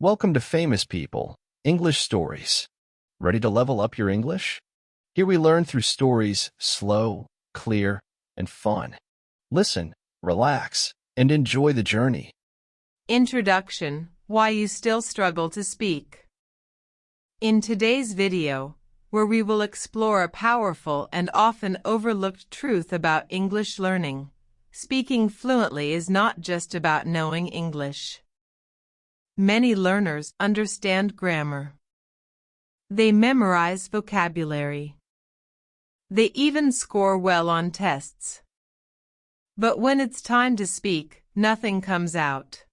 Welcome to Famous People, English Stories. Ready to level up your English? Here we learn through stories slow, clear, and fun. Listen, relax, and enjoy the journey. Introduction: Why you still struggle to speak. In today's video, where we will explore a powerful and often overlooked truth about English learning, speaking fluently is not just about knowing English. Many learners understand grammar. They memorize vocabulary. They even score well on tests. But when it's time to speak, nothing comes out.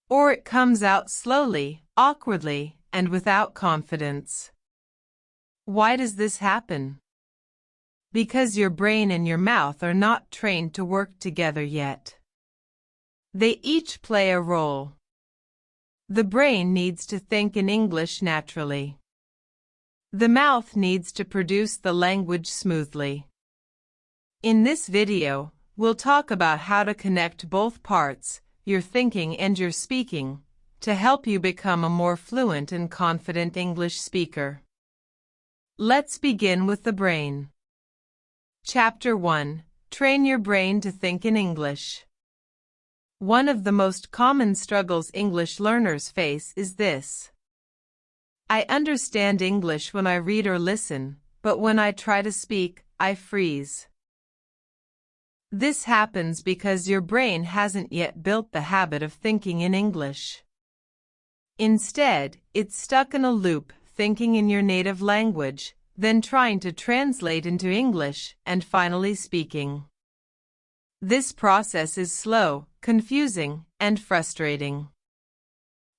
Or it comes out slowly, awkwardly, and without confidence. Why does this happen? Because your brain and your mouth are not trained to work together yet. They each play a role. The brain needs to think in English naturally. The mouth needs to produce the language smoothly. In this video, we'll talk about how to connect both parts, your thinking and your speaking, to help you become a more fluent and confident English speaker. Let's begin with the brain. Chapter 1: Train your brain to think in English. One of the most common struggles English learners face is this. I understand English when I read or listen, but when I try to speak, I freeze. This happens because your brain hasn't yet built the habit of thinking in English. Instead, it's stuck in a loop, thinking in your native language, then trying to translate into English, and finally speaking. This process is slow, confusing, and frustrating.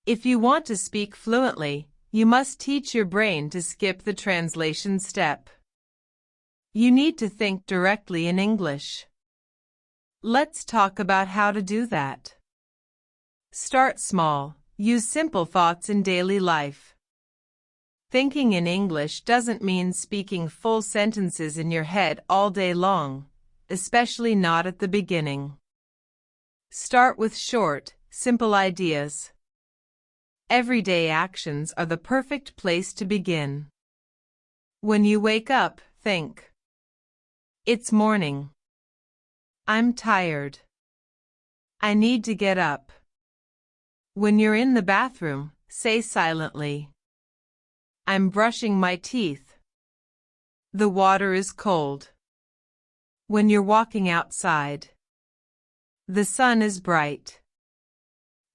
If you want to speak fluently, you must teach your brain to skip the translation step. You need to think directly in English. Let's talk about how to do that. Start small. Use simple thoughts in daily life. Thinking in English doesn't mean speaking full sentences in your head all day long, especially not at the beginning. Start with short, simple ideas. Everyday actions are the perfect place to begin. When you wake up, think, "It's morning. I'm tired. I need to get up." When you're in the bathroom, say silently, "I'm brushing my teeth. The water is cold." When you're walking outside, "The sun is bright.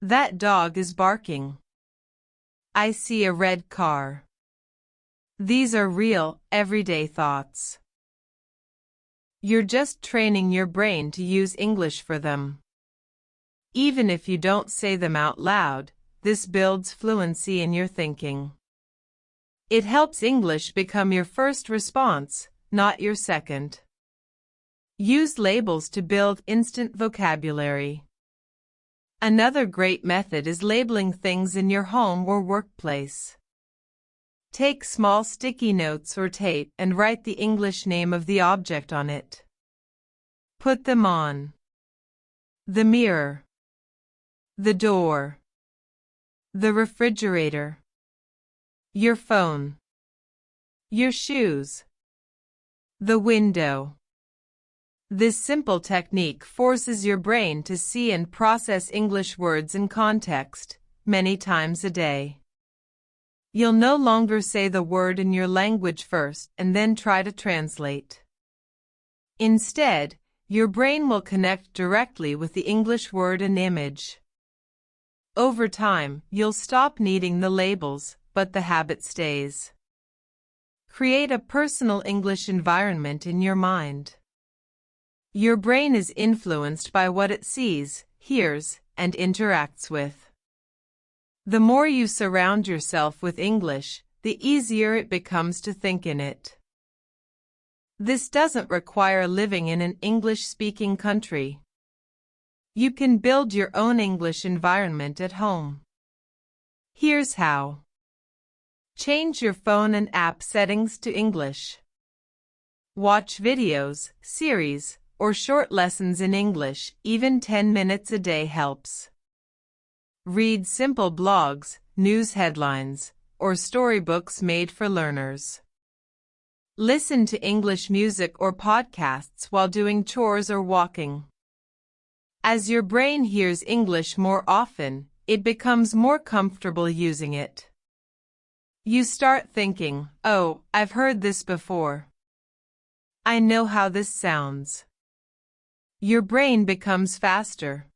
That dog is barking. I see a red car." These are real, everyday thoughts. You're just training your brain to use English for them. Even if you don't say them out loud, this builds fluency in your thinking. It helps English become your first response, not your second. Use labels to build instant vocabulary. Another great method is labeling things in your home or workplace. Take small sticky notes or tape and write the English name of the object on it. Put them on the mirror, the door, the refrigerator, your phone, your shoes, the window. This simple technique forces your brain to see and process English words in context, many times a day. You'll no longer say the word in your language first and then try to translate. Instead, your brain will connect directly with the English word and image. Over time, you'll stop needing the labels, but the habit stays. Create a personal English environment in your mind. Your brain is influenced by what it sees, hears, and interacts with. The more you surround yourself with English, the easier it becomes to think in it. This doesn't require living in an English-speaking country. You can build your own English environment at home. Here's how. Change your phone and app settings to English. Watch videos, series, or short lessons in English. Even 10 minutes a day helps. Read simple blogs, news headlines, or storybooks made for learners. Listen to English music or podcasts while doing chores or walking. As your brain hears English more often, it becomes more comfortable using it. You start thinking, "Oh, I've heard this before. I know how this sounds." Your brain becomes faster.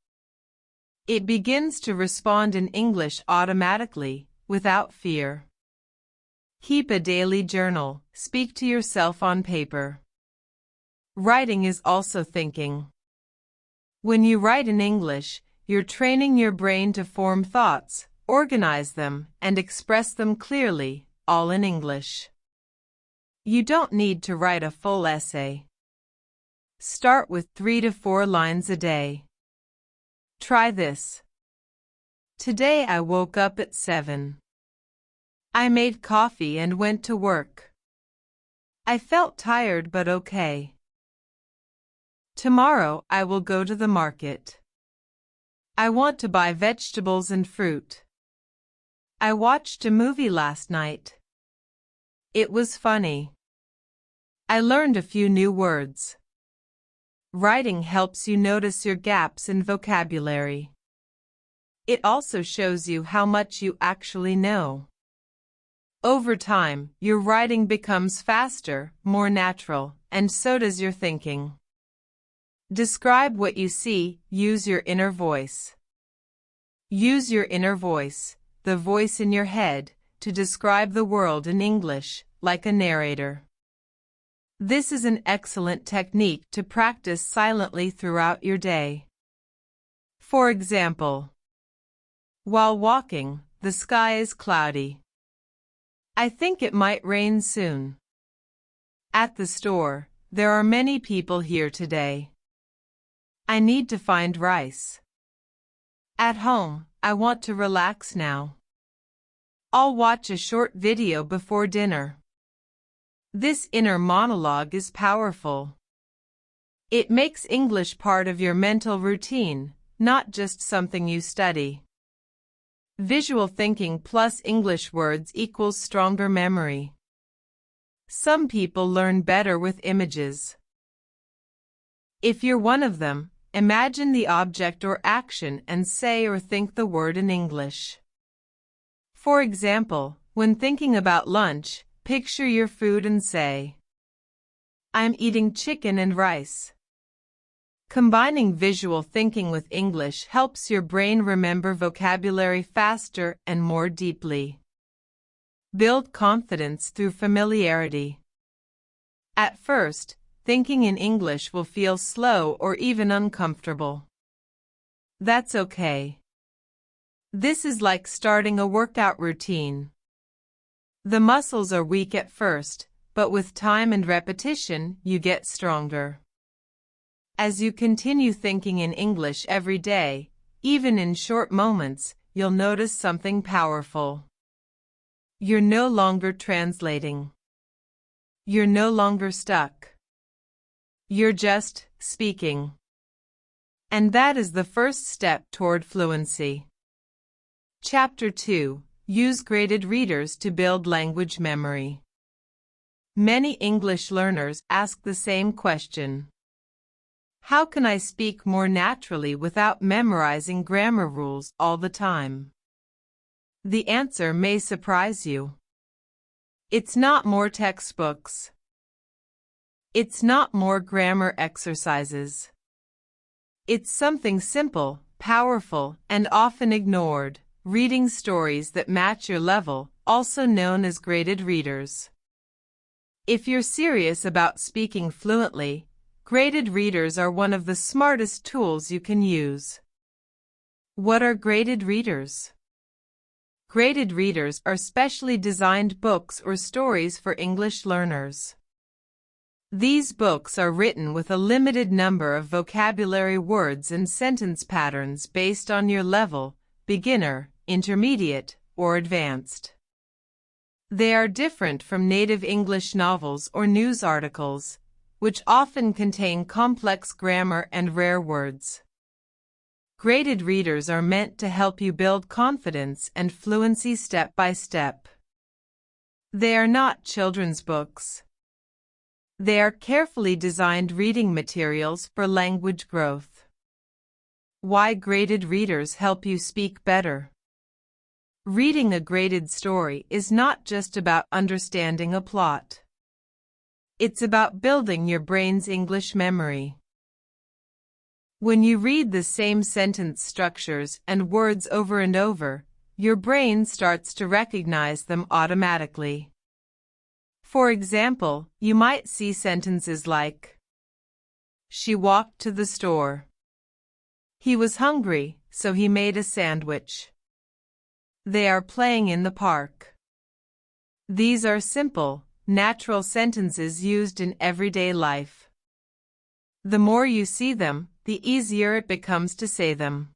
It begins to respond in English automatically, without fear. Keep a daily journal. Speak to yourself on paper. Writing is also thinking. When you write in English, you're training your brain to form thoughts, organize them, and express them clearly, all in English. You don't need to write a full essay. Start with 3 to 4 lines a day. Try this. Today I woke up at 7. I made coffee and went to work. I felt tired but okay. Tomorrow I will go to the market. I want to buy vegetables and fruit. I watched a movie last night. It was funny. I learned a few new words. Writing helps you notice your gaps in vocabulary. It also shows you how much you actually know. Over time, your writing becomes faster, more natural, and so does your thinking. Describe what you see. Use your inner voice. Use your inner voice, the voice in your head, to describe the world in English, like a narrator. This is an excellent technique to practice silently throughout your day. For example, while walking, the sky is cloudy. I think it might rain soon. At the store, there are many people here today. I need to find rice. At home, I want to relax now. I'll watch a short video before dinner. This inner monologue is powerful. It makes English part of your mental routine, not just something you study. Visual thinking plus English words equals stronger memory. Some people learn better with images. If you're one of them, imagine the object or action and say or think the word in English. For example, when thinking about lunch, picture your food and say, "I'm eating chicken and rice." Combining visual thinking with English helps your brain remember vocabulary faster and more deeply. Build confidence through familiarity. At first, thinking in English will feel slow or even uncomfortable. That's okay. This is like starting a workout routine. The muscles are weak at first, but with time and repetition, you get stronger. As you continue thinking in English every day, even in short moments, you'll notice something powerful. You're no longer translating. You're no longer stuck. You're just speaking. And that is the first step toward fluency. Chapter 2. Use graded readers to build language memory. Many English learners ask the same question. How can I speak more naturally without memorizing grammar rules all the time? The answer may surprise you. It's not more textbooks. It's not more grammar exercises. It's something simple, powerful, and often ignored: reading stories that match your level, also known as graded readers. If you're serious about speaking fluently, graded readers are one of the smartest tools you can use. What are graded readers? Graded readers are specially designed books or stories for English learners. These books are written with a limited number of vocabulary words and sentence patterns based on your level: beginner, intermediate, or advanced. They are different from native English novels or news articles, which often contain complex grammar and rare words. Graded readers are meant to help you build confidence and fluency step by step. They are not children's books. They are carefully designed reading materials for language growth. Why graded readers help you speak better. Reading a graded story is not just about understanding a plot. It's about building your brain's English memory. When you read the same sentence structures and words over and over, your brain starts to recognize them automatically. For example, you might see sentences like, "She walked to the store. He was hungry, so he made a sandwich. They are playing in the park." These are simple, natural sentences used in everyday life. The more you see them, the easier it becomes to say them.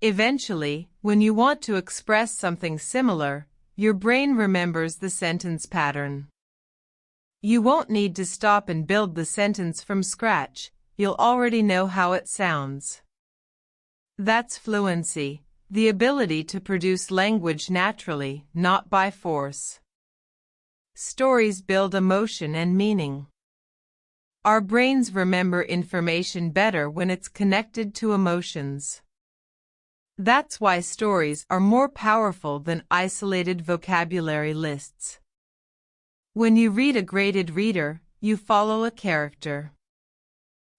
Eventually, when you want to express something similar, your brain remembers the sentence pattern. You won't need to stop and build the sentence from scratch. You'll already know how it sounds. That's fluency, the ability to produce language naturally, not by force. Stories build emotion and meaning. Our brains remember information better when it's connected to emotions. That's why stories are more powerful than isolated vocabulary lists. When you read a graded reader, you follow a character.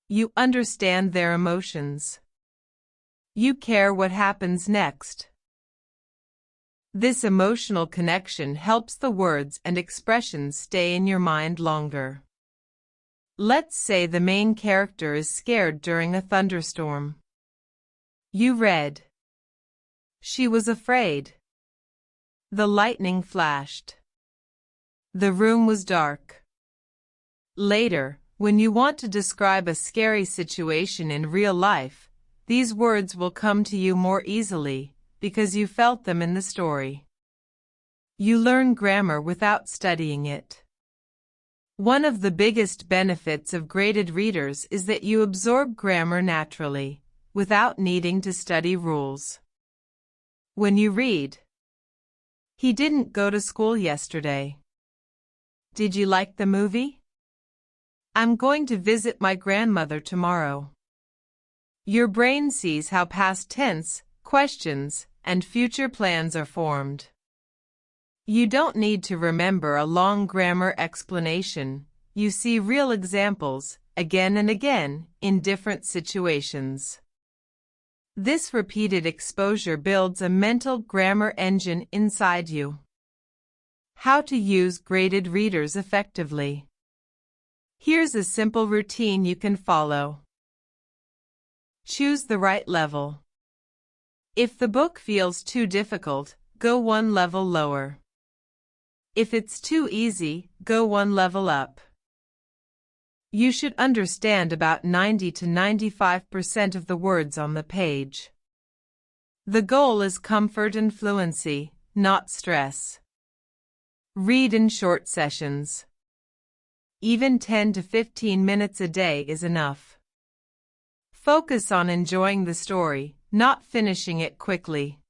You understand their emotions. You care what happens next. This emotional connection helps the words and expressions stay in your mind longer. Let's say the main character is scared during a thunderstorm. You read, "She was afraid. The lightning flashed. The room was dark." Later, when you want to describe a scary situation in real life, these words will come to you more easily because you felt them in the story. You learn grammar without studying it. One of the biggest benefits of graded readers is that you absorb grammar naturally, without needing to study rules. When you read, "He didn't go to school yesterday. Did you like the movie? I'm going to visit my grandmother tomorrow." Your brain sees how past tense, questions, and future plans are formed. You don't need to remember a long grammar explanation. You see real examples, again and again, in different situations. This repeated exposure builds a mental grammar engine inside you. How to use graded readers effectively. Here's a simple routine you can follow. Choose the right level. If the book feels too difficult, go one level lower. If it's too easy, go one level up. You should understand about 90 to 95% of the words on the page. The goal is comfort and fluency, not stress. Read in short sessions. Even 10 to 15 minutes a day is enough. Focus on enjoying the story, not finishing it quickly.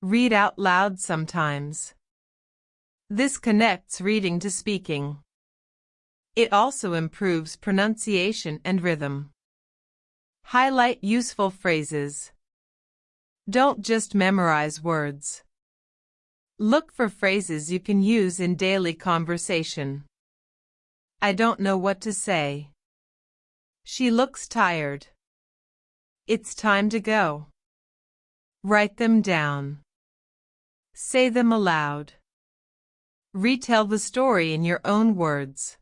Read out loud sometimes. This connects reading to speaking. It also improves pronunciation and rhythm. Highlight useful phrases. Don't just memorize words. Look for phrases you can use in daily conversation. "I don't know what to say. She looks tired. It's time to go." Write them down. Say them aloud. Retell the story in your own words.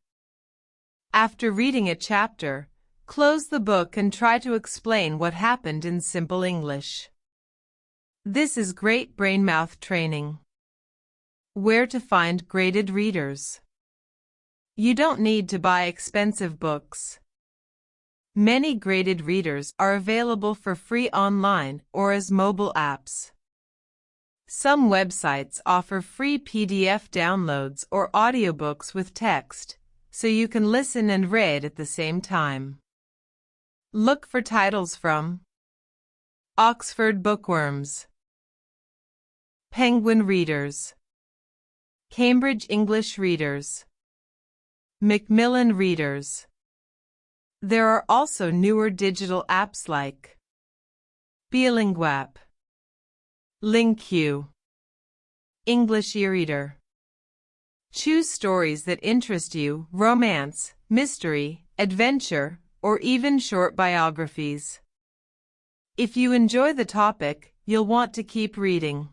After reading a chapter, close the book and try to explain what happened in simple English. This is great brain-mouth training. Where to find graded readers. You don't need to buy expensive books. Many graded readers are available for free online or as mobile apps. Some websites offer free PDF downloads or audiobooks with text, so you can listen and read at the same time. Look for titles from Oxford bookworms. Penguin readers. Cambridge English readers. Macmillan readers. There are also newer digital apps like Bilinguapp, LingQ, English e-reader. Choose stories that interest you: romance, mystery, adventure, or even short biographies. If you enjoy the topic, you'll want to keep reading.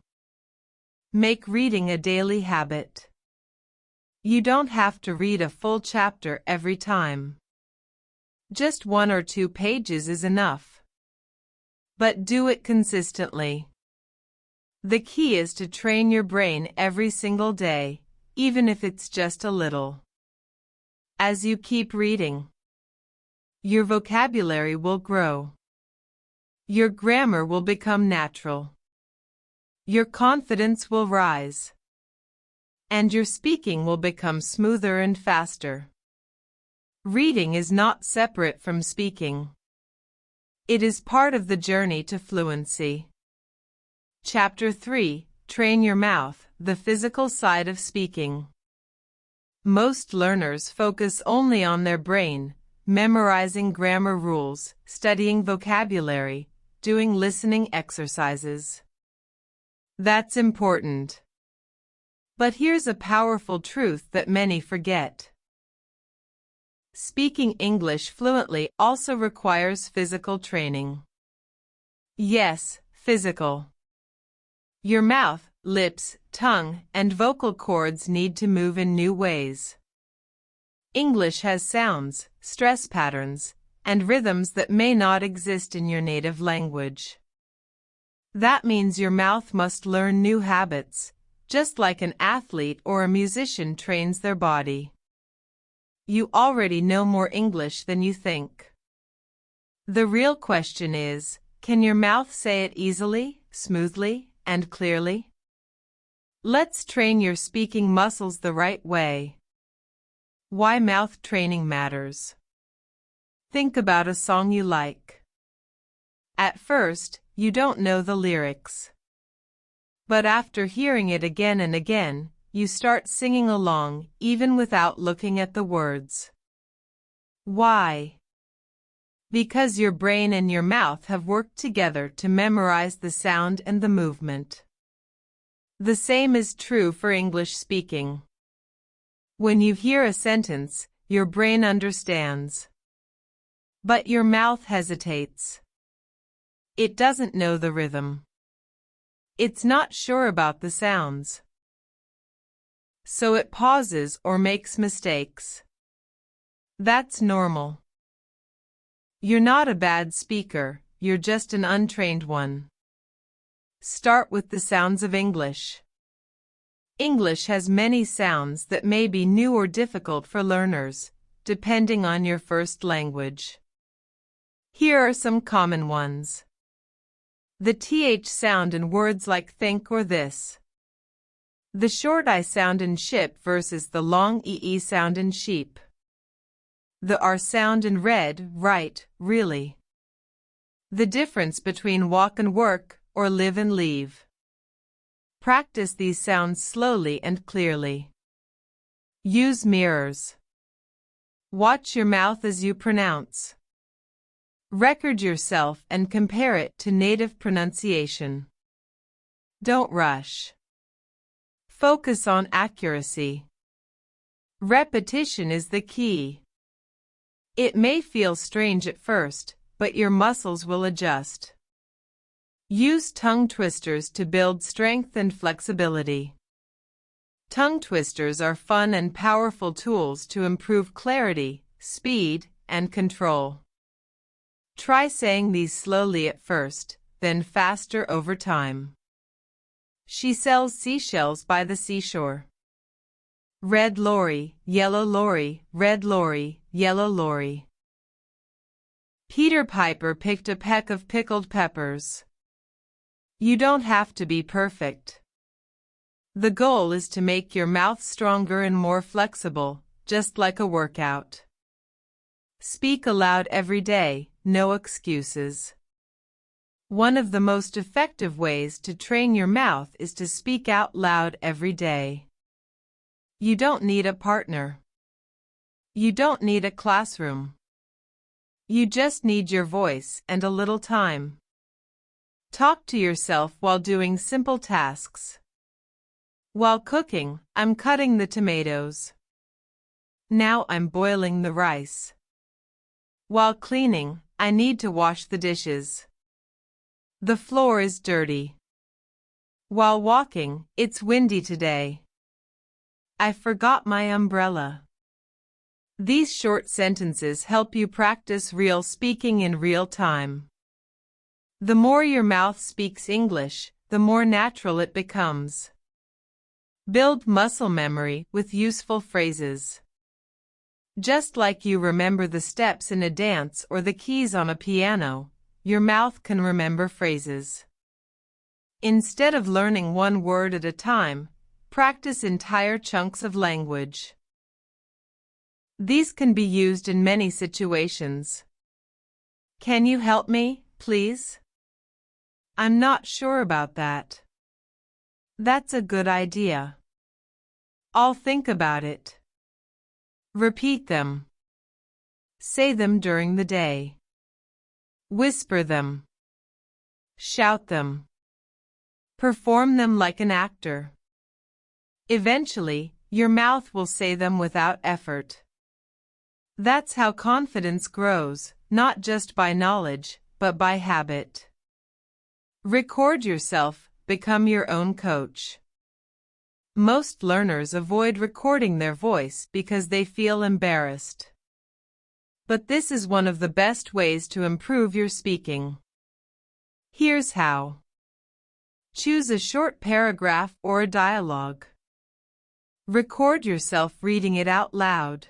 Make reading a daily habit. You don't have to read a full chapter every time. Just 1 or 2 pages is enough. But do it consistently. The key is to train your brain every single day, even if it's just a little. As you keep reading, your vocabulary will grow. Your grammar will become natural. Your confidence will rise. And your speaking will become smoother and faster. Reading is not separate from speaking. It is part of the journey to fluency. Chapter 3: Train Your Mouth, the Physical Side of Speaking. Most learners focus only on their brain, memorizing grammar rules, studying vocabulary, doing listening exercises. That's important. But here's a powerful truth that many forget. Speaking English fluently also requires physical training. Yes, physical. Your mouth, lips, tongue, and vocal cords need to move in new ways. English has sounds, stress patterns, and rhythms that may not exist in your native language. That means your mouth must learn new habits, just like an athlete or a musician trains their body. You already know more English than you think. The real question is, can your mouth say it easily, smoothly, and clearly? Let's train your speaking muscles the right way. Why mouth training matters. Think about a song you like. At first, you don't know the lyrics. But after hearing it again and again, you start singing along, even without looking at the words. Why? Because your brain and your mouth have worked together to memorize the sound and the movement. The same is true for English speaking. When you hear a sentence, your brain understands. But your mouth hesitates. It doesn't know the rhythm. It's not sure about the sounds. So it pauses or makes mistakes. That's normal. You're not a bad speaker, you're just an untrained one. Start with the sounds of English. English has many sounds that may be new or difficult for learners, depending on your first language. Here are some common ones. The TH sound in words like think or this. The short I sound in ship versus the long EE sound in sheep. The R sound in read, write, really. The difference between walk and work, or live and leave. Practice these sounds slowly and clearly. Use mirrors. Watch your mouth as you pronounce. Record yourself and compare it to native pronunciation. Don't rush. Focus on accuracy. Repetition is the key. It may feel strange at first, but your muscles will adjust. Use tongue twisters to build strength and flexibility. Tongue twisters are fun and powerful tools to improve clarity, speed, and control. Try saying these slowly at first, then faster over time. She sells seashells by the seashore. Red lorry, yellow lorry, red lorry, yellow lorry. Peter Piper picked a peck of pickled peppers. You don't have to be perfect. The goal is to make your mouth stronger and more flexible, just like a workout. Speak aloud every day, no excuses. One of the most effective ways to train your mouth is to speak out loud every day. You don't need a partner. You don't need a classroom. You just need your voice and a little time. Talk to yourself while doing simple tasks. While cooking, I'm cutting the tomatoes. Now I'm boiling the rice. While cleaning, I need to wash the dishes. The floor is dirty. While walking, it's windy today. I forgot my umbrella. These short sentences help you practice real speaking in real time. The more your mouth speaks English, the more natural it becomes. Build muscle memory with useful phrases. Just like you remember the steps in a dance or the keys on a piano, your mouth can remember phrases. Instead of learning one word at a time, practice entire chunks of language. These can be used in many situations. Can you help me, please? I'm not sure about that. That's a good idea. I'll think about it. Repeat them. Say them during the day. Whisper them. Shout them. Perform them like an actor. Eventually, your mouth will say them without effort. That's how confidence grows, not just by knowledge, but by habit. Record yourself, become your own coach. Most learners avoid recording their voice because they feel embarrassed. But this is one of the best ways to improve your speaking. Here's how. Choose a short paragraph or a dialogue. Record yourself reading it out loud.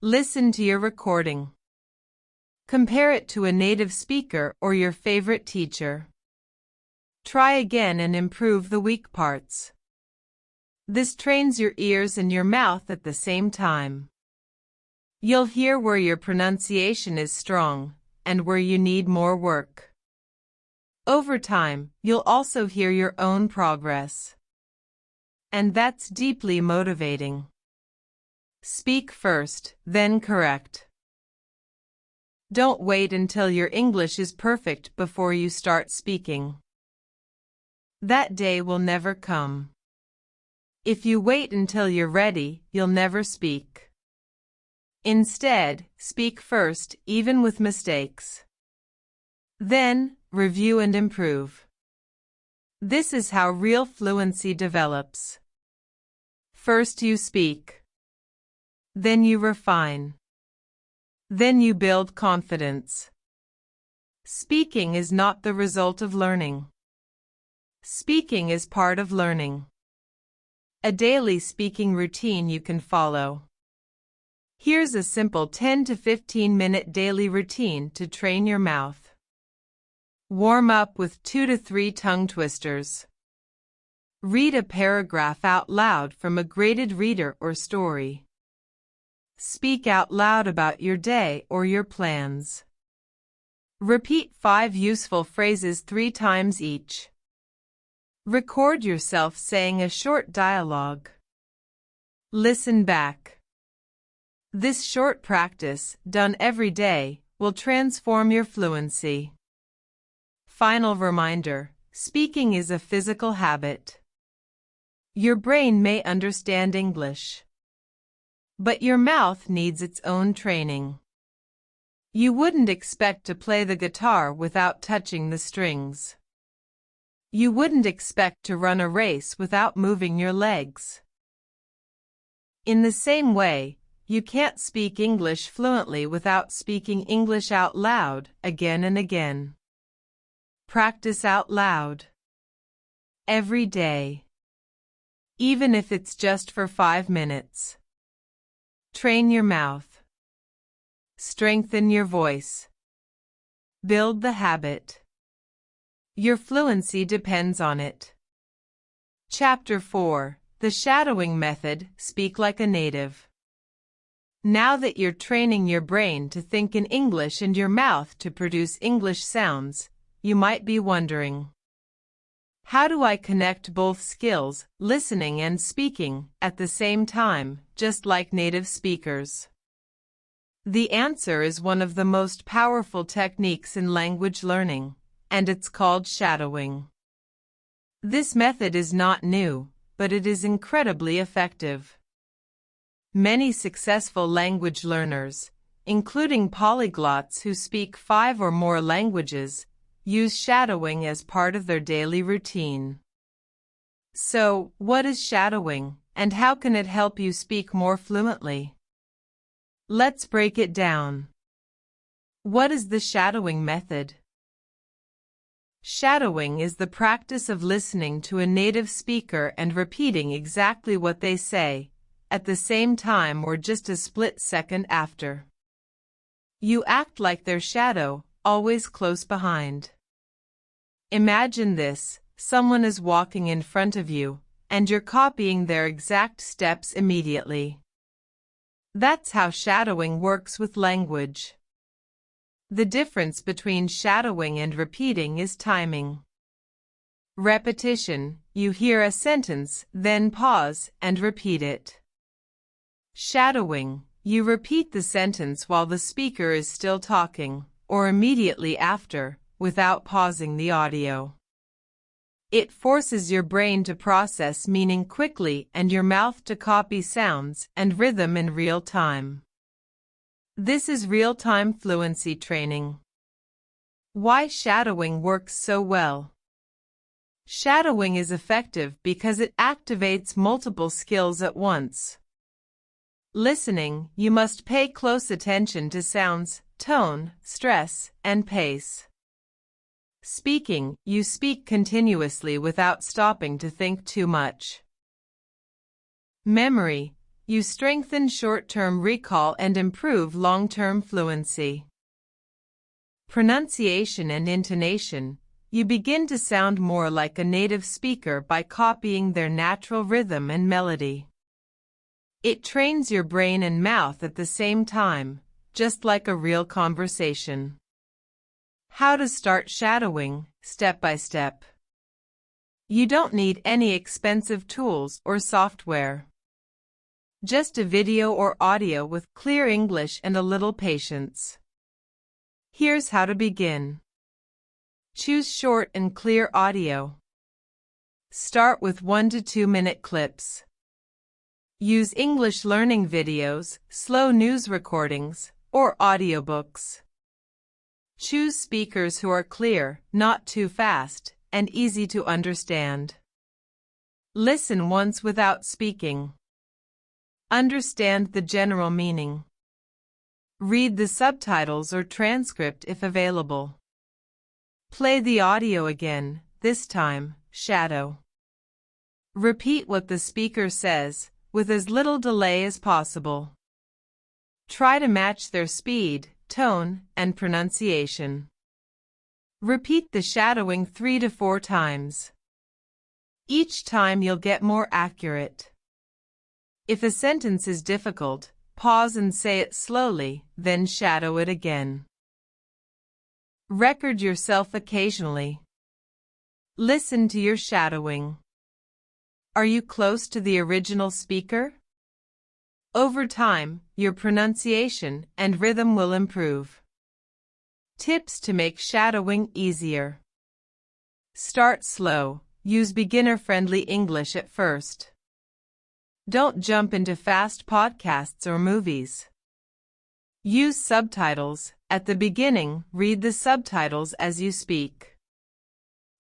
Listen to your recording. Compare it to a native speaker or your favorite teacher. Try again and improve the weak parts. This trains your ears and your mouth at the same time. You'll hear where your pronunciation is strong and where you need more work. Over time, you'll also hear your own progress. And that's deeply motivating. Speak first, then correct. Don't wait until your English is perfect before you start speaking. That day will never come. If you wait until you're ready, you'll never speak. Instead, speak first, even with mistakes. Then, review and improve. This is how real fluency develops. First you speak. Then you refine. Then you build confidence. Speaking is not the result of learning. Speaking is part of learning. A daily speaking routine you can follow. Here's a simple 10 to 15 minute daily routine to train your mouth. Warm up with 2 to 3 tongue twisters. Read a paragraph out loud from a graded reader or story. Speak out loud about your day or your plans. Repeat 5 useful phrases 3 times each. Record yourself saying a short dialogue. Listen back. This short practice, done every day, will transform your fluency. Final reminder, speaking is a physical habit. Your brain may understand English, but your mouth needs its own training. You wouldn't expect to play the guitar without touching the strings. You wouldn't expect to run a race without moving your legs. In the same way, you can't speak English fluently without speaking English out loud again and again. Practice out loud. Every day. Even if it's just for 5 minutes. Train your mouth. Strengthen your voice. Build the habit. Your fluency depends on it. Chapter 4. The Shadowing Method. Speak like a native. Now that you're training your brain to think in English and your mouth to produce English sounds, you might be wondering, how do I connect both skills, listening and speaking, at the same time, just like native speakers? The answer is one of the most powerful techniques in language learning, and it's called shadowing. This method is not new, but it is incredibly effective. Many successful language learners, including polyglots who speak 5 or more languages, use shadowing as part of their daily routine. So, what is shadowing, and how can it help you speak more fluently? Let's break it down. What is the shadowing method? Shadowing is the practice of listening to a native speaker and repeating exactly what they say, at the same time or just a split second after. You act like their shadow, always close behind. Imagine this: someone is walking in front of you, and you're copying their exact steps immediately. That's how shadowing works with language. The difference between shadowing and repeating is timing. Repetition: you hear a sentence, then pause and repeat it. Shadowing: you repeat the sentence while the speaker is still talking, or immediately after, without pausing the audio. It forces your brain to process meaning quickly and your mouth to copy sounds and rhythm in real time. This is real-time fluency training. Why shadowing works so well? Shadowing is effective because it activates multiple skills at once. Listening: you must pay close attention to sounds, tone, stress, and pace. Speaking: you speak continuously without stopping to think too much. Memory: you strengthen short-term recall and improve long-term fluency. Pronunciation and intonation: you begin to sound more like a native speaker by copying their natural rhythm and melody. It trains your brain and mouth at the same time, just like a real conversation. How to start shadowing, step by step. You don't need any expensive tools or software. Just a video or audio with clear English and a little patience. Here's how to begin. Choose short and clear audio. Start with 1 to 2 minute clips. Use English learning videos, slow news recordings, or audiobooks. Choose speakers who are clear, not too fast, and easy to understand. Listen once without speaking. Understand the general meaning. Read the subtitles or transcript if available. Play the audio again, this time, shadow. Repeat what the speaker says, with as little delay as possible. Try to match their speed, tone, and pronunciation. Repeat the shadowing 3 to 4 times. Each time you'll get more accurate. If a sentence is difficult, pause and say it slowly, then shadow it again. Record yourself occasionally. Listen to your shadowing. Are you close to the original speaker? Over time, your pronunciation and rhythm will improve. Tips to make shadowing easier. Start slow. Use beginner-friendly English at first. Don't jump into fast podcasts or movies. Use subtitles. At the beginning, read the subtitles as you speak.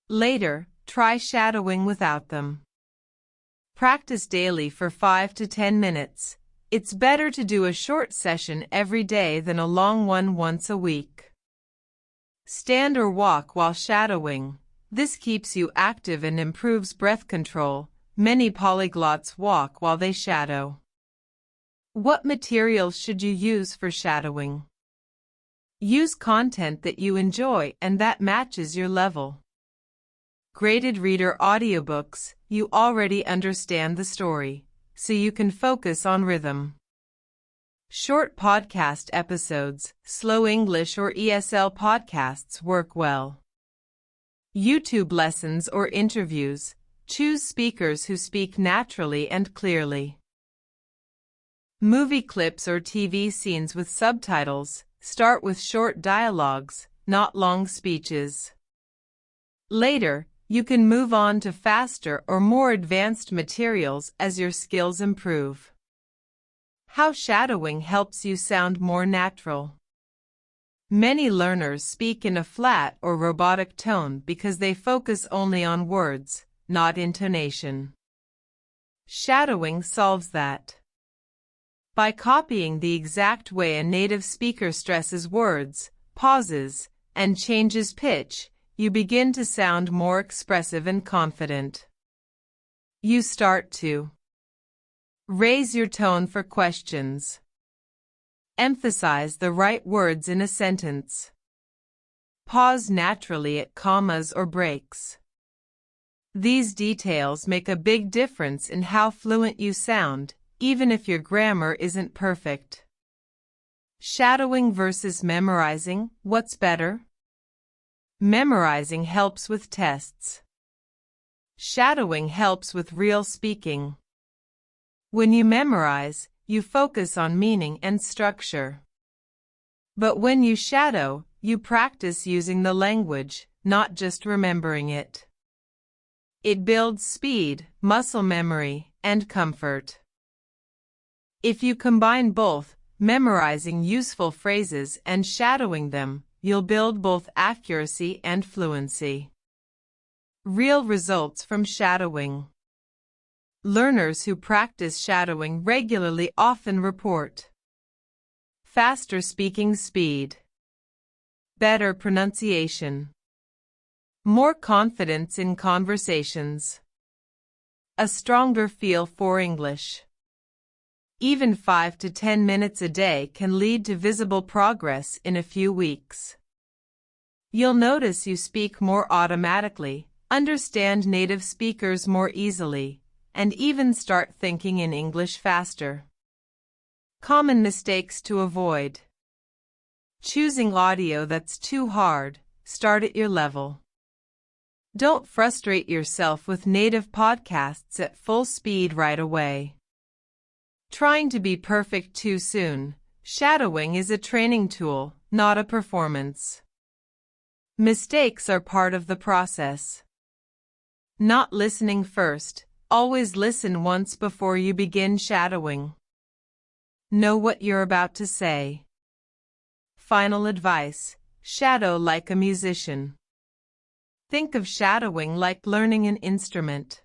Later, try shadowing without them. Practice daily for 5 to 10 minutes. It's better to do a short session every day than a long one once a week. Stand or walk while shadowing. This keeps you active and improves breath control. Many polyglots walk while they shadow. What materials should you use for shadowing? Use content that you enjoy and that matches your level. Graded reader audiobooks: you already understand the story, so you can focus on rhythm. Short podcast episodes, slow English or ESL podcasts work well. YouTube lessons or interviews. Choose speakers who speak naturally and clearly. Movie clips or TV scenes with subtitles. Start with short dialogues, not long speeches. Later, you can move on to faster or more advanced materials as your skills improve. How shadowing helps you sound more natural. Many learners speak in a flat or robotic tone because they focus only on words, not intonation. Shadowing solves that. By copying the exact way a native speaker stresses words, pauses, and changes pitch, you begin to sound more expressive and confident. You start to raise your tone for questions. Emphasize the right words in a sentence. Pause naturally at commas or breaks. These details make a big difference in how fluent you sound, even if your grammar isn't perfect. Shadowing versus memorizing, what's better? Memorizing helps with tests. Shadowing helps with real speaking. When you memorize, you focus on meaning and structure. But when you shadow, you practice using the language, not just remembering it. It builds speed, muscle memory, and comfort. If you combine both, memorizing useful phrases and shadowing them, you'll build both accuracy and fluency. Real results from shadowing. Learners who practice shadowing regularly often report faster speaking speed, better pronunciation, more confidence in conversations, a stronger feel for English. Even 5 to 10 minutes a day can lead to visible progress in a few weeks. You'll notice you speak more automatically, understand native speakers more easily, and even start thinking in English faster. Common mistakes to avoid. Choosing audio that's too hard. Start at your level. Don't frustrate yourself with native podcasts at full speed right away. Trying to be perfect too soon. Shadowing is a training tool, not a performance. Mistakes are part of the process. Not listening first. Always listen once before you begin shadowing. Know what you're about to say. Final advice: shadow like a musician. Think of shadowing like learning an instrument.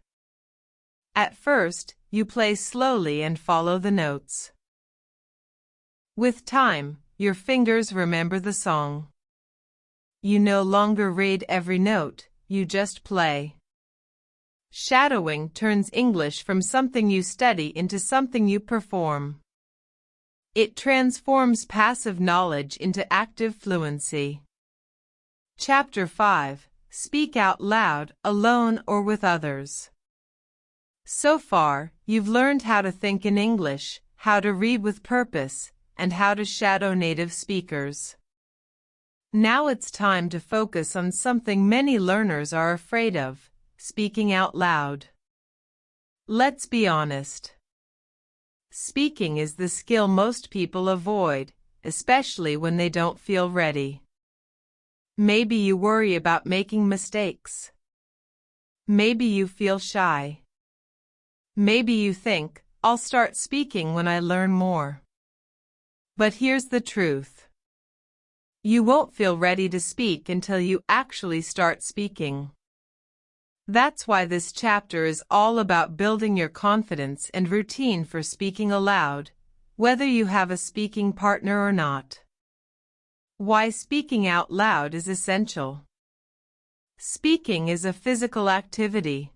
At first, you play slowly and follow the notes. With time, your fingers remember the song. You no longer read every note, you just play. Shadowing turns English from something you study into something you perform. It transforms passive knowledge into active fluency. Chapter 5. Speak out loud, alone or with others. So far, you've learned how to think in English, how to read with purpose, and how to shadow native speakers. Now it's time to focus on something many learners are afraid of: speaking out loud. Let's be honest. Speaking is the skill most people avoid, especially when they don't feel ready. Maybe you worry about making mistakes. Maybe you feel shy. Maybe you think, I'll start speaking when I learn more. But here's the truth. You won't feel ready to speak until you actually start speaking. That's why this chapter is all about building your confidence and routine for speaking aloud, whether you have a speaking partner or not. Why speaking out loud is essential. Speaking is a physical activity.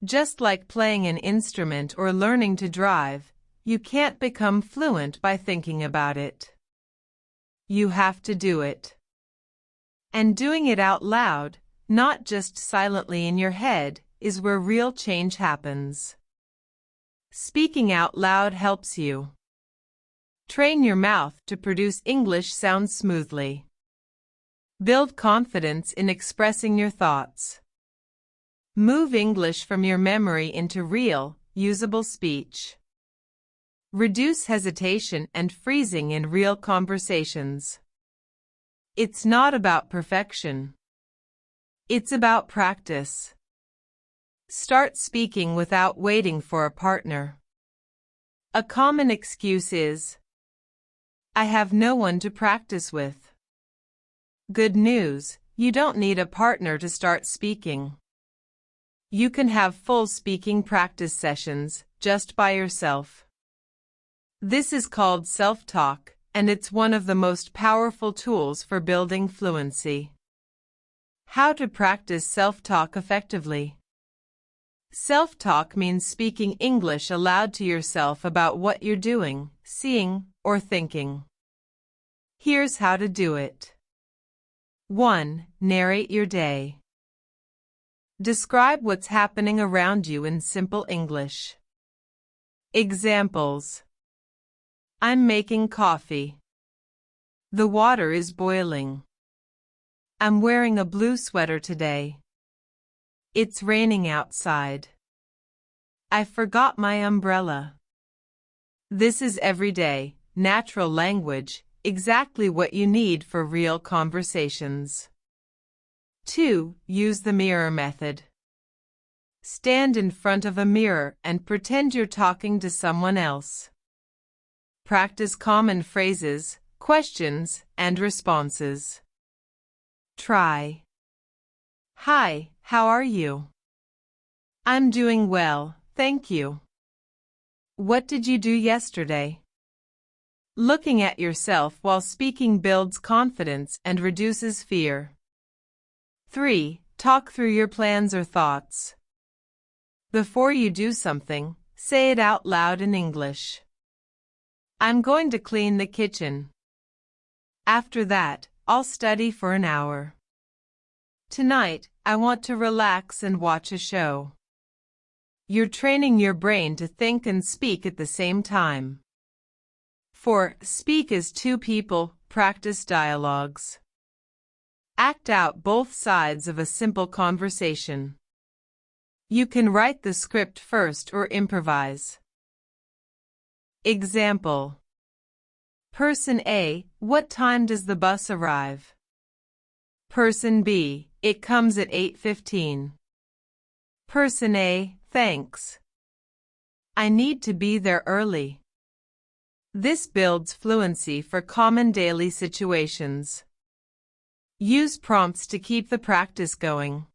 Just like playing an instrument or learning to drive, you can't become fluent by thinking about it. You have to do it. And doing it out loud, not just silently in your head, is where real change happens. Speaking out loud helps you train your mouth to produce English sounds smoothly. Build confidence in expressing your thoughts. Move English from your memory into real, usable speech. Reduce hesitation and freezing in real conversations. It's not about perfection. It's about practice. Start speaking without waiting for a partner. A common excuse is, "I have no one to practice with." Good news, you don't need a partner to start speaking. You can have full speaking practice sessions just by yourself. This is called self-talk, and it's one of the most powerful tools for building fluency. How to practice self-talk effectively. Self-talk means speaking English aloud to yourself about what you're doing, seeing, or thinking. Here's how to do it. 1. Narrate your day. Describe what's happening around you in simple English. Examples. I'm making coffee. The water is boiling. I'm wearing a blue sweater today. It's raining outside. I forgot my umbrella. This is everyday, natural language, exactly what you need for real conversations. 2. Use the mirror method. Stand in front of a mirror and pretend you're talking to someone else. Practice common phrases, questions, and responses. Try. Hi, how are you? I'm doing well, thank you. What did you do yesterday? Looking at yourself while speaking builds confidence and reduces fear. 3. Talk through your plans or thoughts. Before you do something, say it out loud in English. I'm going to clean the kitchen. After that, I'll study for an hour. Tonight, I want to relax and watch a show. You're training your brain to think and speak at the same time. 4. Speak as two people, practice dialogues. Act out both sides of a simple conversation. You can write the script first or improvise. Example. Person A, what time does the bus arrive? Person B, it comes at 8:15. Person A, thanks. I need to be there early. This builds fluency for common daily situations. Use prompts to keep the practice going.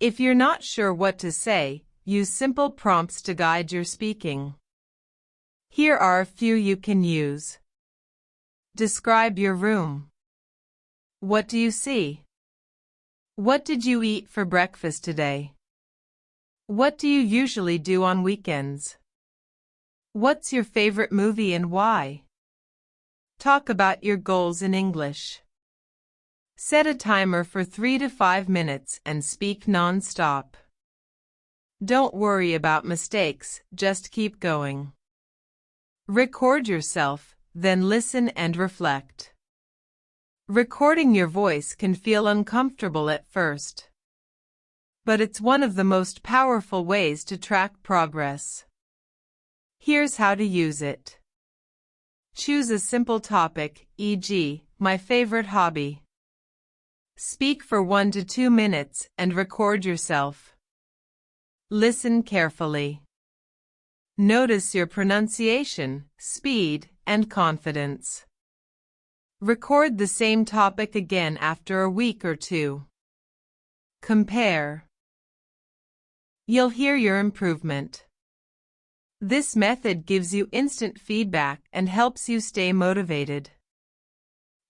If you're not sure what to say, use simple prompts to guide your speaking. Here are a few you can use. Describe your room. What do you see? What did you eat for breakfast today? What do you usually do on weekends? What's your favorite movie and why? Talk about your goals in English. Set a timer for 3 to 5 minutes and speak non-stop. Don't worry about mistakes, just keep going. Record yourself, then listen and reflect. Recording your voice can feel uncomfortable at first, but it's one of the most powerful ways to track progress. Here's how to use it. Choose a simple topic, e.g., my favorite hobby. Speak for 1 to 2 minutes and record yourself. Listen carefully. Notice your pronunciation, speed, and confidence. Record the same topic again after a week or 2. Compare. You'll hear your improvement. This method gives you instant feedback and helps you stay motivated.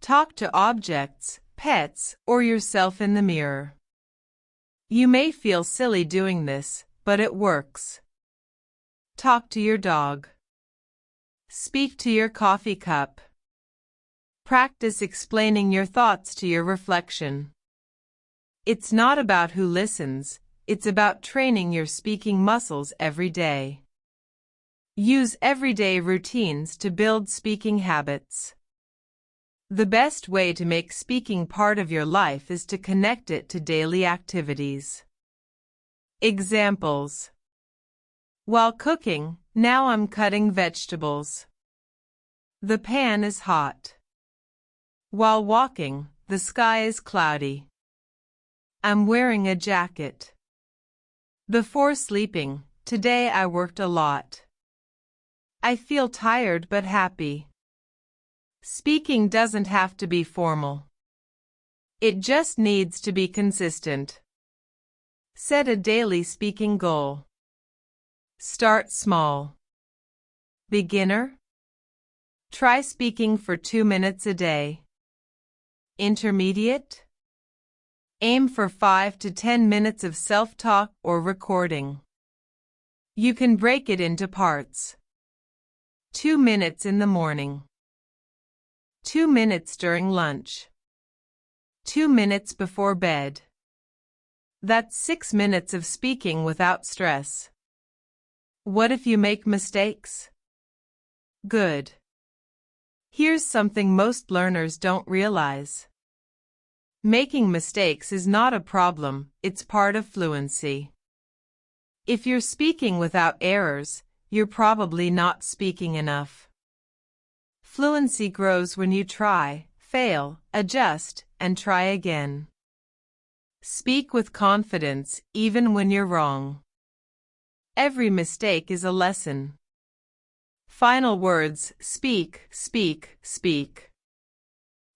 Talk to objects, pets, or yourself in the mirror. You may feel silly doing this, but it works. Talk to your dog. Speak to your coffee cup. Practice explaining your thoughts to your reflection. It's not about who listens, it's about training your speaking muscles every day. Use everyday routines to build speaking habits. The best way to make speaking part of your life is to connect it to daily activities. Examples. While cooking, now I'm cutting vegetables. The pan is hot. While walking, the sky is cloudy. I'm wearing a jacket. Before sleeping, today I worked a lot. I feel tired but happy. Speaking doesn't have to be formal. It just needs to be consistent. Set a daily speaking goal. Start small. Beginner? Try speaking for 2 minutes a day. Intermediate? Aim for 5 to 10 minutes of self-talk or recording. You can break it into parts. 2 minutes in the morning. 2 minutes during lunch. 2 minutes before bed. That's 6 minutes of speaking without stress. What if you make mistakes? Good. Here's something most learners don't realize. Making mistakes is not a problem, it's part of fluency. If you're speaking without errors, you're probably not speaking enough. Fluency grows when you try, fail, adjust, and try again. Speak with confidence, even when you're wrong. Every mistake is a lesson. Final words: speak, speak, speak.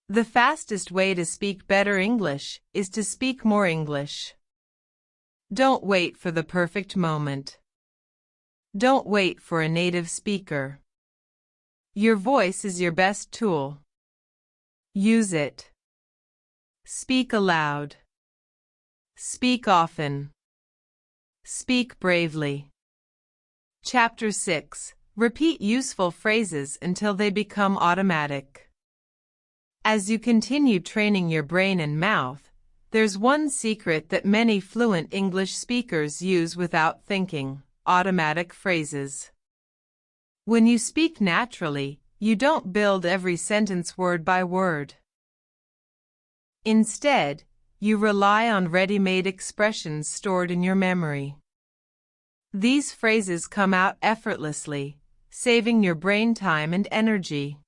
The fastest way to speak better English is to speak more English. Don't wait for the perfect moment. Don't wait for a native speaker. Your voice is your best tool. Use it. Speak aloud. Speak often. Speak bravely. Chapter 6. Repeat useful phrases until they become automatic. As you continue training your brain and mouth, there's one secret that many fluent English speakers use without thinking: automatic phrases. When you speak naturally, you don't build every sentence word by word. Instead, you rely on ready-made expressions stored in your memory. These phrases come out effortlessly, saving your brain time and energy.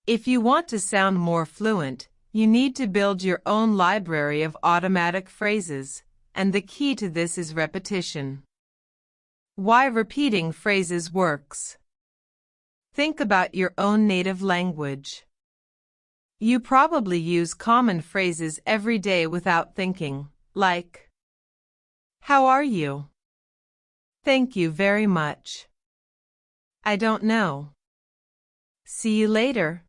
If you want to sound more fluent, you need to build your own library of automatic phrases, and the key to this is repetition. Why repeating phrases works. Think about your own native language. You probably use common phrases every day without thinking, like, "How are you?" "Thank you very much." "I don't know." "See you later."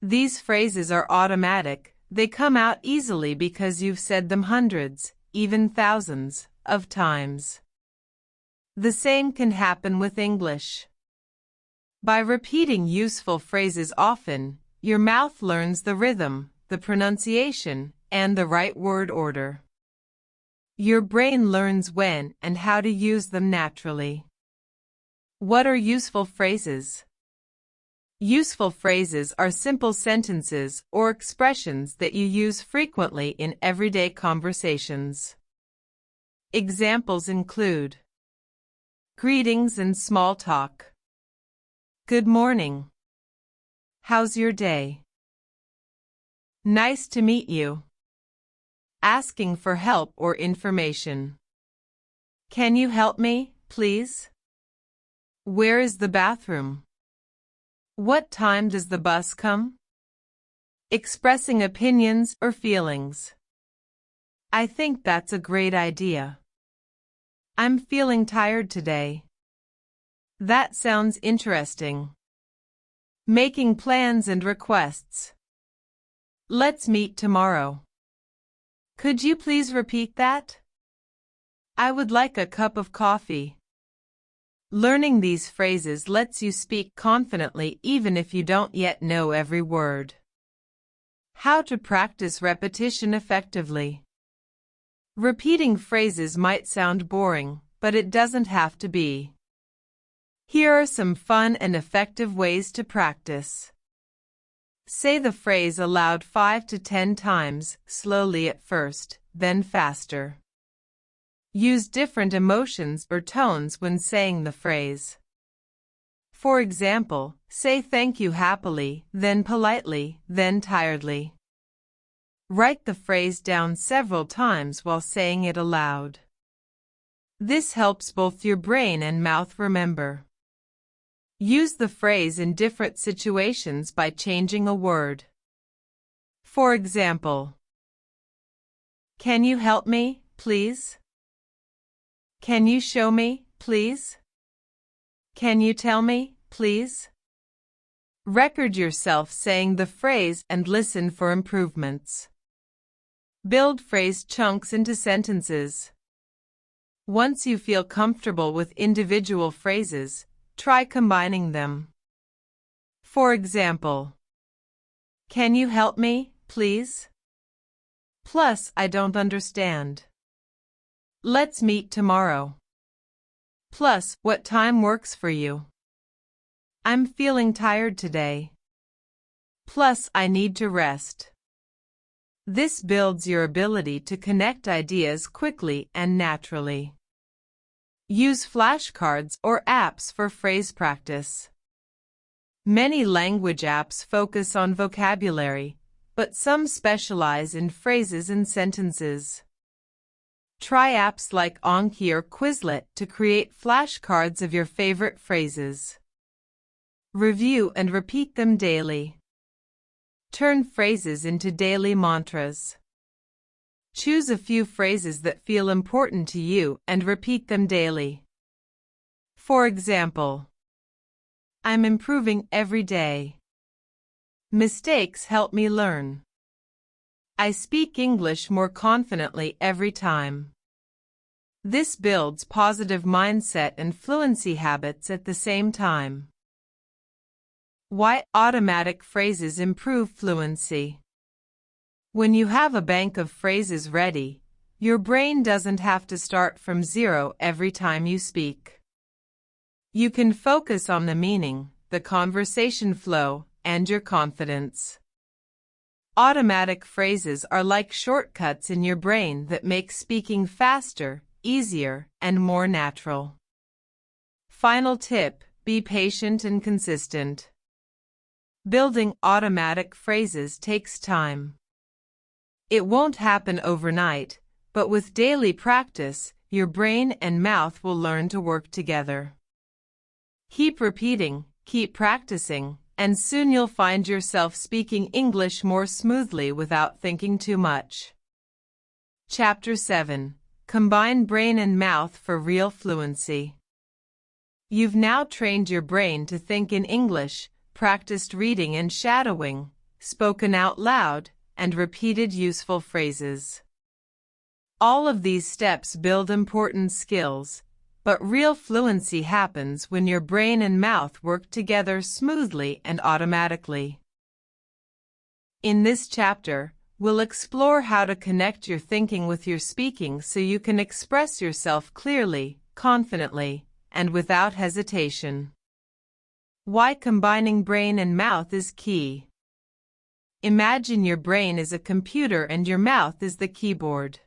These phrases are automatic. They come out easily because you've said them hundreds, even thousands, of times. The same can happen with English. By repeating useful phrases often, your mouth learns the rhythm, the pronunciation, and the right word order. Your brain learns when and how to use them naturally. What are useful phrases? Useful phrases are simple sentences or expressions that you use frequently in everyday conversations. Examples include greetings and small talk. Good morning. How's your day? Nice to meet you. Asking for help or information. Can you help me, please? Where is the bathroom? What time does the bus come? Expressing opinions or feelings. I think that's a great idea. I'm feeling tired today. That sounds interesting. Making plans and requests. Let's meet tomorrow. Could you please repeat that? I would like a cup of coffee. Learning these phrases lets you speak confidently even if you don't yet know every word. How to practice repetition effectively. Repeating phrases might sound boring, but it doesn't have to be. Here are some fun and effective ways to practice. Say the phrase aloud 5 to 10 times, slowly at first, then faster. Use different emotions or tones when saying the phrase. For example, say thank you happily, then politely, then tiredly. Write the phrase down several times while saying it aloud. This helps both your brain and mouth remember. Use the phrase in different situations by changing a word. For example, can you help me, please? Can you show me, please? Can you tell me, please? Record yourself saying the phrase and listen for improvements. Build phrase chunks into sentences. Once you feel comfortable with individual phrases, try combining them. For example, can you help me, please? Plus, I don't understand. Let's meet tomorrow. Plus, what time works for you? I'm feeling tired today. Plus, I need to rest. This builds your ability to connect ideas quickly and naturally. Use flashcards or apps for phrase practice. Many language apps focus on vocabulary, but some specialize in phrases and sentences. Try apps like Anki or Quizlet to create flashcards of your favorite phrases. Review and repeat them daily. Turn phrases into daily mantras. Choose a few phrases that feel important to you and repeat them daily. For example, I'm improving every day. Mistakes help me learn. I speak English more confidently every time. This builds positive mindset and fluency habits at the same time. Why automatic phrases improve fluency? When you have a bank of phrases ready, your brain doesn't have to start from zero every time you speak. You can focus on the meaning, the conversation flow, and your confidence. Automatic phrases are like shortcuts in your brain that make speaking faster, easier, and more natural. Final tip: be patient and consistent. Building automatic phrases takes time. It won't happen overnight, but with daily practice, your brain and mouth will learn to work together. Keep repeating, keep practicing, and soon you'll find yourself speaking English more smoothly without thinking too much. Chapter 7. Combine brain and mouth for real fluency. You've now trained your brain to think in English, practiced reading and shadowing, spoken out loud, and repeated useful phrases. All of these steps build important skills, but real fluency happens when your brain and mouth work together smoothly and automatically. In this chapter, we'll explore how to connect your thinking with your speaking so you can express yourself clearly, confidently, and without hesitation. Why combining brain and mouth is key. Imagine your brain is a computer and your mouth is the keyboard.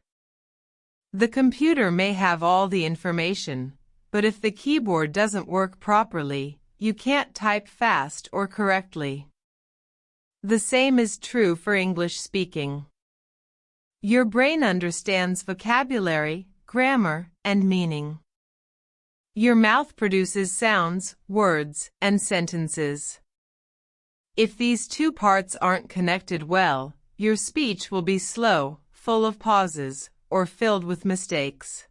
The computer may have all the information, but if the keyboard doesn't work properly, you can't type fast or correctly. The same is true for English speaking. Your brain understands vocabulary, grammar, and meaning. Your mouth produces sounds, words, and sentences. If these two parts aren't connected well, your speech will be slow, full of pauses, or filled with mistakes.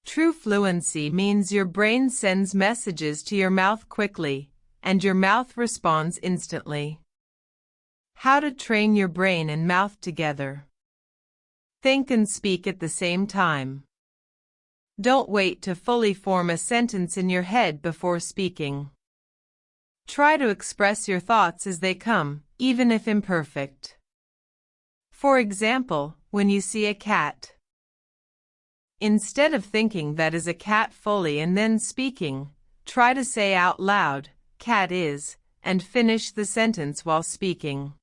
True fluency means your brain sends messages to your mouth quickly, and your mouth responds instantly. How to train your brain and mouth together. Think and speak at the same time. Don't wait to fully form a sentence in your head before speaking. Try to express your thoughts as they come, even if imperfect. For example, when you see a cat. Instead of thinking that is a cat fully and then speaking, try to say out loud, cat is, and finish the sentence while speaking.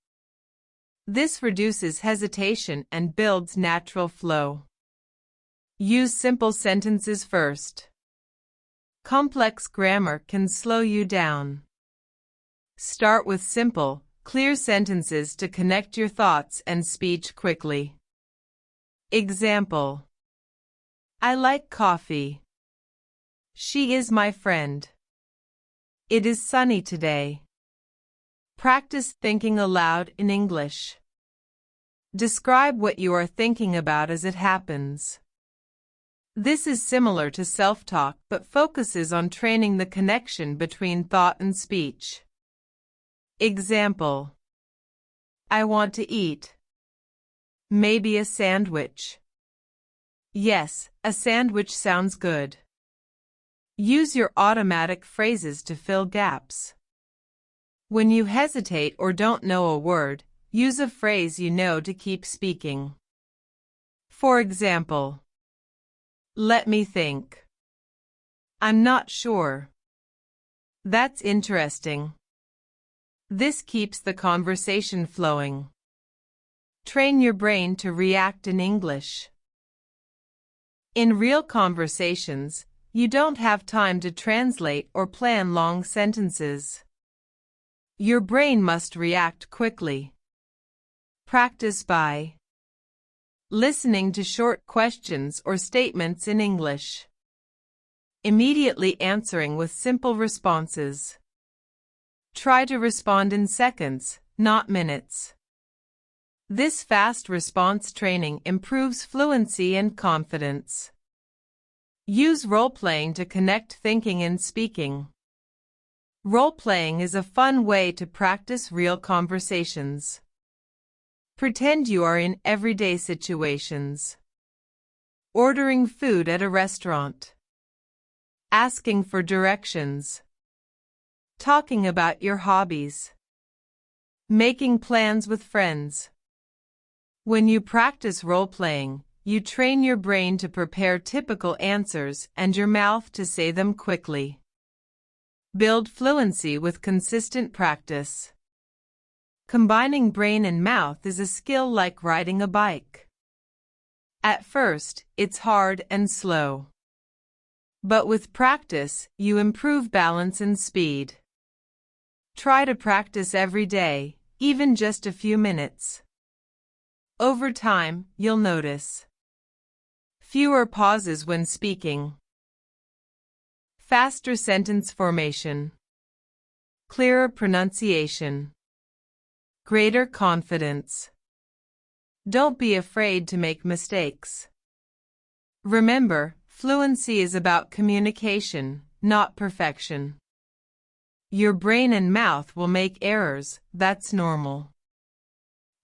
This reduces hesitation and builds natural flow. Use simple sentences first. Complex grammar can slow you down. Start with simple, clear sentences to connect your thoughts and speech quickly. Example: I like coffee. She is my friend. It is sunny today. Practice thinking aloud in English. Describe what you are thinking about as it happens. This is similar to self-talk but focuses on training the connection between thought and speech. Example: I want to eat. Maybe a sandwich. Yes, a sandwich sounds good. Use your automatic phrases to fill gaps. When you hesitate or don't know a word, use a phrase you know to keep speaking. For example, let me think. I'm not sure. That's interesting. This keeps the conversation flowing. Train your brain to react in English. In real conversations, you don't have time to translate or plan long sentences. Your brain must react quickly. Practice by listening to short questions or statements in English. Immediately answering with simple responses. Try to respond in seconds, not minutes. This fast response training improves fluency and confidence. Use role-playing to connect thinking and speaking. Role-playing is a fun way to practice real conversations. Pretend you are in everyday situations. Ordering food at a restaurant. Asking for directions. Talking about your hobbies. Making plans with friends. When you practice role-playing, you train your brain to prepare typical answers and your mouth to say them quickly. Build fluency with consistent practice. Combining brain and mouth is a skill like riding a bike. At first, it's hard and slow. But with practice, you improve balance and speed. Try to practice every day, even just a few minutes. Over time, you'll notice fewer pauses when speaking, faster sentence formation, clearer pronunciation, greater confidence. Don't be afraid to make mistakes. Remember, fluency is about communication, not perfection. Your brain and mouth will make errors, that's normal.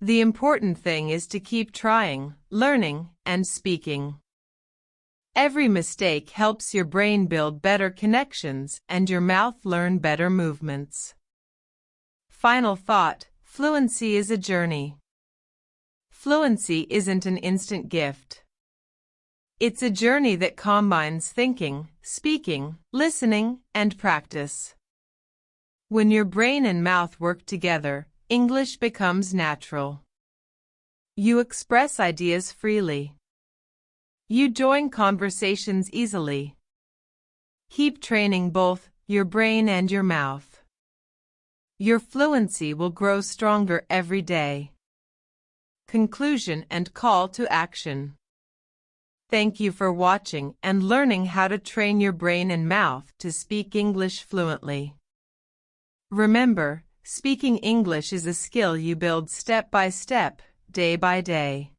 The important thing is to keep trying, learning, and speaking. Every mistake helps your brain build better connections and your mouth learn better movements. Final thought: fluency is a journey. Fluency isn't an instant gift. It's a journey that combines thinking, speaking, listening, and practice. When your brain and mouth work together, English becomes natural. You express ideas freely. You join conversations easily. Keep training both your brain and your mouth. Your fluency will grow stronger every day. Conclusion and call to action. Thank you for watching and learning how to train your brain and mouth to speak English fluently. Remember, speaking English is a skill you build step by step, day by day.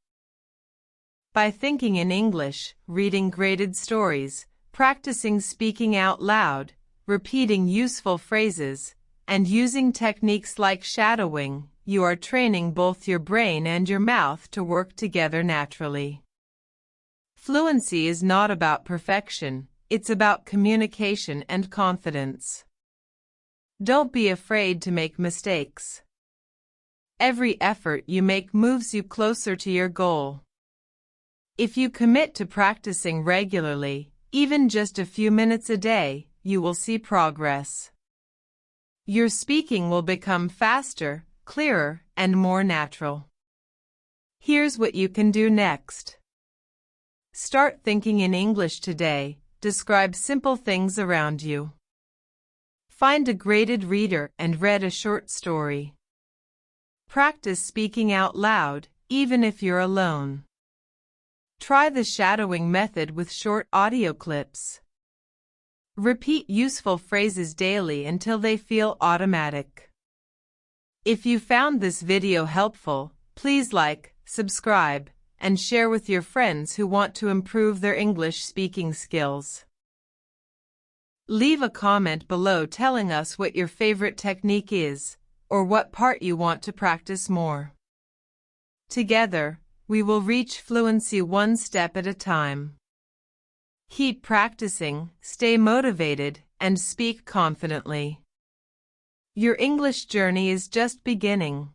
By thinking in English, reading graded stories, practicing speaking out loud, repeating useful phrases, and using techniques like shadowing, you are training both your brain and your mouth to work together naturally. Fluency is not about perfection, it's about communication and confidence. Don't be afraid to make mistakes. Every effort you make moves you closer to your goal. If you commit to practicing regularly, even just a few minutes a day, you will see progress. Your speaking will become faster, clearer, and more natural. Here's what you can do next. Start thinking in English today. Describe simple things around you. Find a graded reader and read a short story. Practice speaking out loud, even if you're alone. Try the shadowing method with short audio clips. Repeat useful phrases daily until they feel automatic. If you found this video helpful, please like, subscribe, and share with your friends who want to improve their English speaking skills. Leave a comment below telling us what your favorite technique is, or what part you want to practice more. Together, we will reach fluency one step at a time. Keep practicing, stay motivated, and speak confidently. Your English journey is just beginning.